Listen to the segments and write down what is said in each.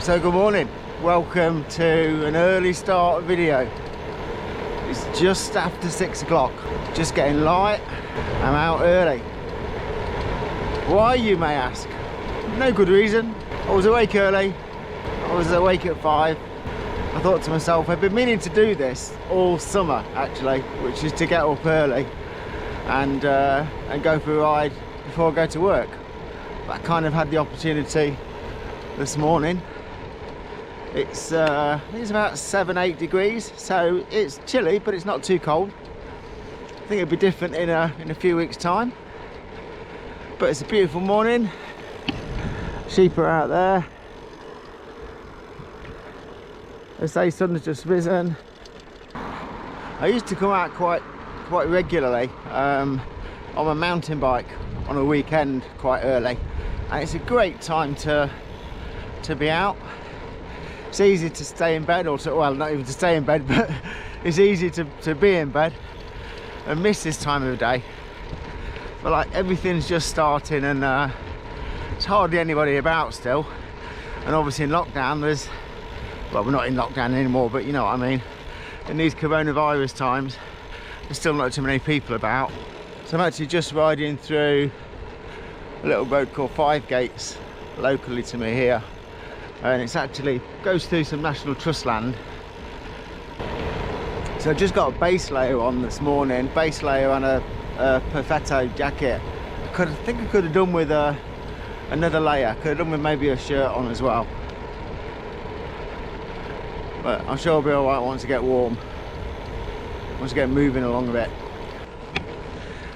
So good morning, welcome to an early start video. It's just after 6 o'clock, just getting light. I'm out early. Why, you may ask? No good reason. I was awake early, I was awake at 5. I thought to myself, I've been meaning to do this all summer actually, which is to get up early and go for a ride before I go to work. But I kind of had the opportunity this morning. It's I think it's about 7-8 degrees, so it's chilly, but it's not too cold. I think it'll be different in a few weeks' time. But it's a beautiful morning. Sheep are out there. They say sun's just risen. I used to come out quite regularly on a mountain bike on a weekend quite early, and it's a great time to be out. It's easy to stay in bed, or well, not even to stay in bed, but it's easy to be in bed and miss this time of the day. But like, everything's just starting and there's hardly anybody about still. And obviously in lockdown well, we're not in lockdown anymore, but you know what I mean. In these coronavirus times, there's still not too many people about. So I'm actually just riding through a little road called Five Gates locally to me here. And it's actually goes through some National Trust land. So I just got a base layer on this morning, base layer and a perfetto jacket. I think I could have done with another layer. Could have done with maybe a shirt on as well. But I'm sure I'll be alright once I get warm. Once I get moving along a bit.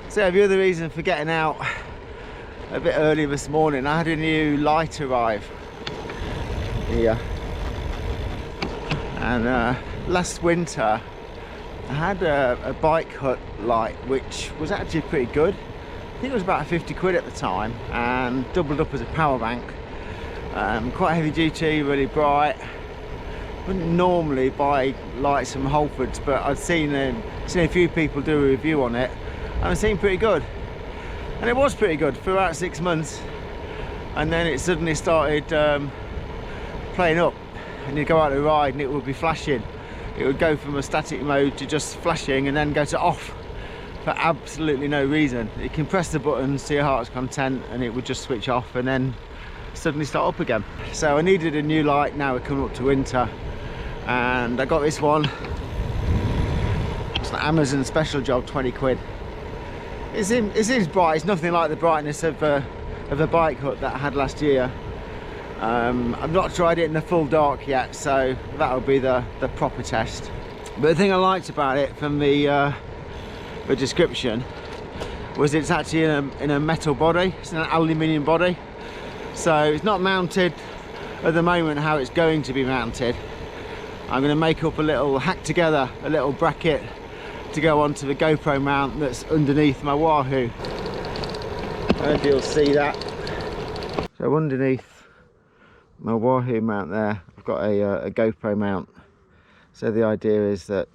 So the other reason for getting out a bit early this morning, I had a new light arrive here. And last winter I had a bike hut light which was actually pretty good. I think it was about 50 quid at the time and doubled up as a power bank. Quite heavy duty, really bright. Wouldn't normally buy lights from Halfords, but I'd seen a few people do a review on it and it seemed pretty good. And it was pretty good for about 6 months, and then it suddenly started playing up, and you'd go out to ride and it would be flashing. It would go from a static mode to just flashing and then go to off for absolutely no reason. You can press the buttons to your heart's content and it would just switch off and then suddenly start up again. So I needed a new light. Now we're coming up to winter, and I got this one. It's an Amazon special job, 20 quid. It seems bright. It's nothing like the brightness of a bike hut that I had last year. I've not tried it in the full dark yet, so that'll be the proper test. But the thing I liked about it from the description was it's actually in a metal body. It's an aluminium body, so it's not mounted at the moment how it's going to be mounted. I'm going to make up hack together a little bracket to go onto the GoPro mount that's underneath my Wahoo. I hope you'll see that. So underneath my Wahoo mount there, I've got a GoPro mount. So the idea is that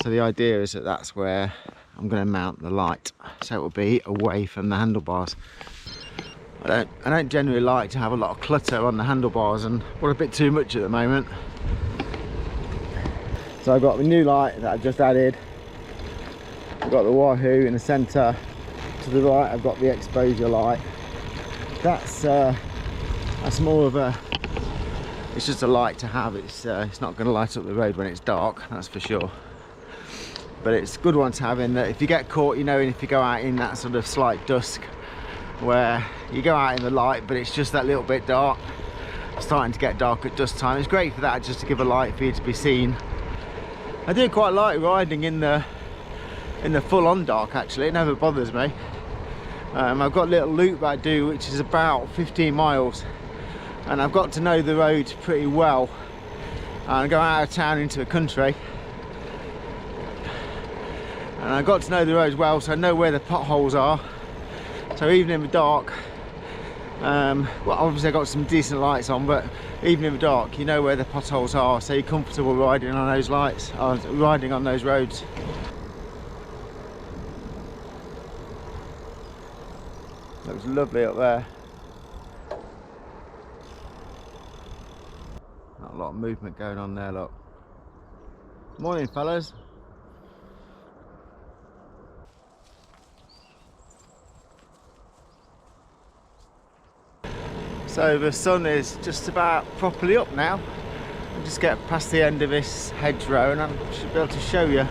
that's where I'm going to mount the light. So it will be away from the handlebars. I don't generally like to have a lot of clutter on the handlebars, and we're a bit too much at the moment. So I've got the new light that I've just added. I've got the Wahoo in the centre. To the right I've got the exposure light. That's more of it's just a light to have. It's not going to light up the road when it's dark, that's for sure. But it's a good one to have in that if you get caught, you know, and if you go out in that sort of slight dusk where you go out in the light but it's just that little bit dark, starting to get dark at dusk time. It's great for that, just to give a light for you to be seen. I do quite like riding in the full-on dark actually. It never bothers me. I've got a little loop that I do which is about 15 miles, and I've got to know the road pretty well. And I go out of town into the country and I got to know the roads well, so I know where the potholes are. So even in the dark, well, obviously I've got some decent lights on, but even in the dark you know where the potholes are, so you're comfortable riding on those lights, riding on those roads. Looks lovely up there. of movement going on there, look. Morning, fellas. So the sun is just about properly up now. I'll just get past the end of this hedgerow and I should be able to show you.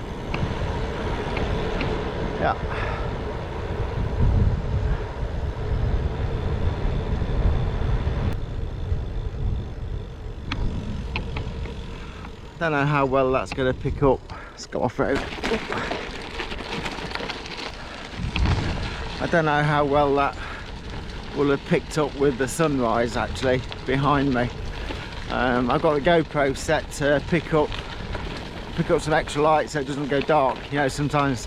Yeah. Don't know how well that's going to pick up. Let's go off road. I don't know how well that will have picked up with the sunrise actually behind me. I've got the GoPro set to pick up some extra light so it doesn't go dark. You know, sometimes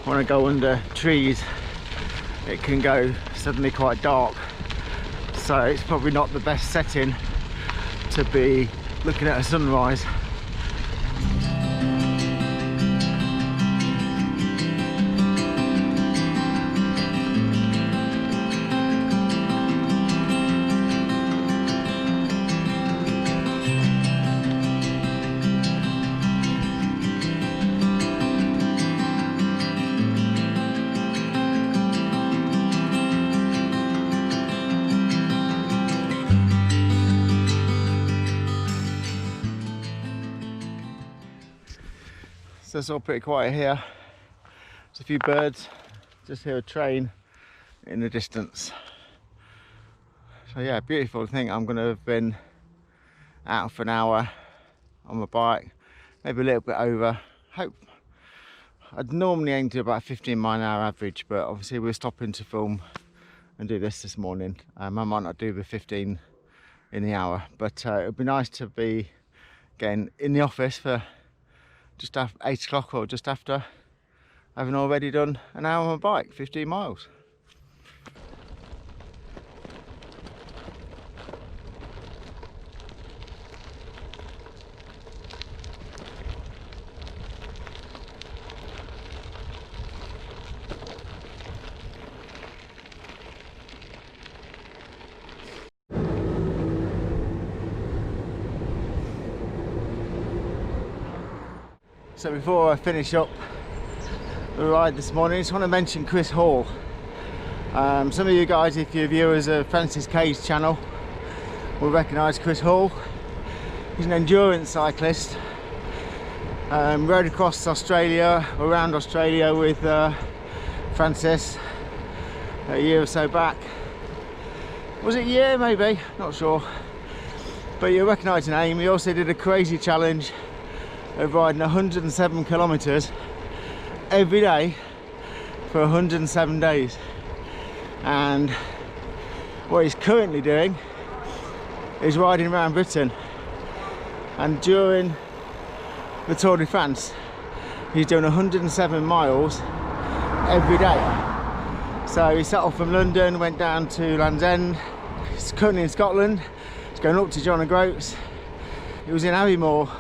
when I go under trees it can go suddenly quite dark, so it's probably not the best setting to be looking at a sunrise. So it's all pretty quiet here. There's a few birds, just hear a train in the distance. So yeah, beautiful. I think I'm going to have been out for an hour on my bike, maybe a little bit over. I'd normally aim to about 15-mile-an-hour average, but obviously we're stopping to film and do this morning. I might not do the 15 in the hour, but it would be nice to be getting in the office for just after 8 o'clock or just after, having already done an hour on my bike, 15 miles. So before I finish up the ride this morning, I just want to mention Chris Hall. Some of you guys, if you're viewers of Francis Cade's channel, will recognise Chris Hall. He's an endurance cyclist. Rode across Australia, around Australia with Francis a year or so back. Was it a year? Maybe, not sure. But you'll recognise the name. He also did a crazy challenge of riding 107 kilometres every day for 107 days. And what he's currently doing is riding around Britain, and during the Tour de France he's doing 107 miles every day. So he set off from London, went down to Land's End. He's currently in Scotland. He's going up to John O'Groats. He was in Aviemore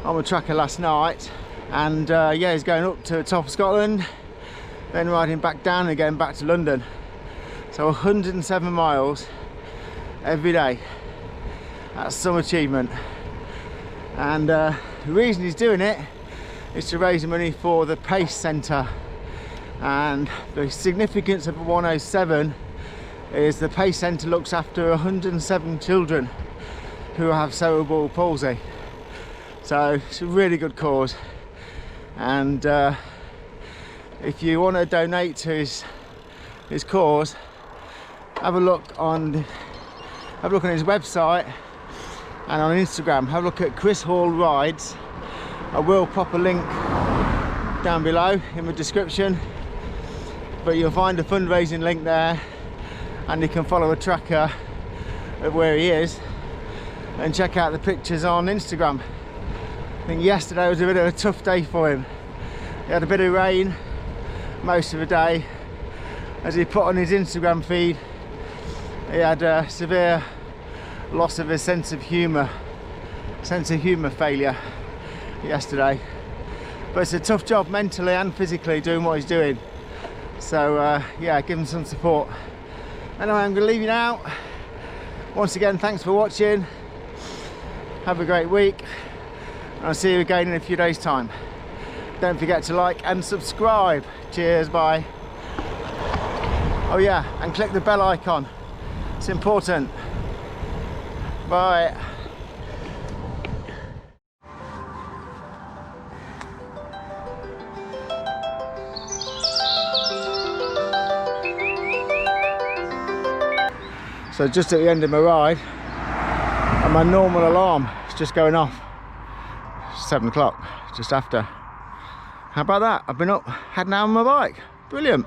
on the tracker last night, and yeah, he's going up to the top of Scotland, then riding back down again back to London. So 107 miles every day. That's some achievement. And the reason he's doing it is to raise money for the Pace Centre. And the significance of 107 is the Pace Centre looks after 107 children who have cerebral palsy. So it's a really good cause, and if you want to donate to his cause, have a look on his website and on Instagram. Have a look at Chris Hall Rides. I will pop a link down below in the description, but you'll find a fundraising link there, and you can follow a tracker of where he is and check out the pictures on Instagram. I think yesterday was a bit of a tough day for him. He had a bit of rain most of the day. As he put on his Instagram feed, he had a severe loss of his sense of humour failure yesterday. But it's a tough job mentally and physically doing what he's doing. So yeah, give him some support. Anyway, I'm going to leave you now. Once again, thanks for watching. have a great week. I'll see you again in a few days' time. Don't forget to like and subscribe. Cheers, bye. Oh yeah, and click the bell icon. It's important. Bye. So just at the end of my ride, and my normal alarm is just going off. 7 o'clock, just after. How about that? I've been up, had an hour on my bike. Brilliant.